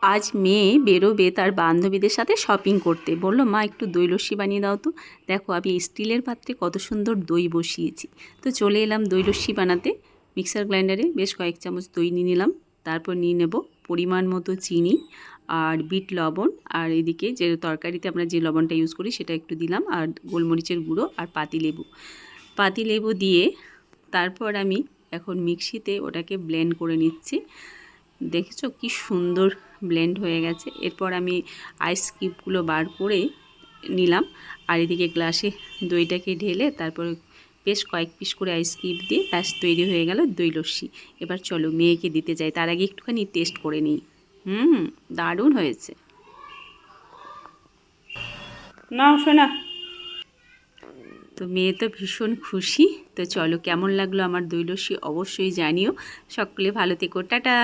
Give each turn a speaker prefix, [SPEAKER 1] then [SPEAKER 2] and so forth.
[SPEAKER 1] আজ মেয়ে বেরোবে তার বান্ধবীদের সাথে শপিং করতে। বলল মা একটু দই লস্যি বানিয়ে দাও তো। দেখো আমি স্টিলের পাত্রে কত সুন্দর দই বসিয়েছি। তো চলে এলাম দই লস্যি বানাতে। মিক্সার গ্রাইন্ডারে বেশ কয়েক চামচ দই নিয়ে নিলাম। তারপর নিয়ে নেব পরিমাণ মতো চিনি আর বিট লবণ, আর এদিকে যে তরকারিতে আমরা যে লবণটা ইউজ করি সেটা একটু দিলাম, আর গোলমরিচের গুঁড়ো আর পাতিলেবু দিয়ে তারপর আমি এখন মিক্সিতে ওটাকে ব্লেন্ড করে নিচ্ছি। দেখেছো কি সুন্দর ব্লেন্ড হয়ে গেছে। এরপর আমি আইস কিউবগুলো বার করে নিলাম, আর এদিকে গ্লাসে দইটাকে ঢেলে তারপর বেশ কয়েক পিস করে আইস কিউব দিয়ে ব্যাস তৈরি হয়ে গেল দই লস্যি। এবার চলো মেয়েকে দিতে যাই, তার আগে একটুখানি টেস্ট করে নিই। দারুণ হয়েছে। নাও শোনা। তো মেয়ে তো ভীষণ খুশি। তো চলো কেমন লাগলো আমার দই লস্যি অবশ্যই জানিও। সকলে ভালো থেকো, টাটা।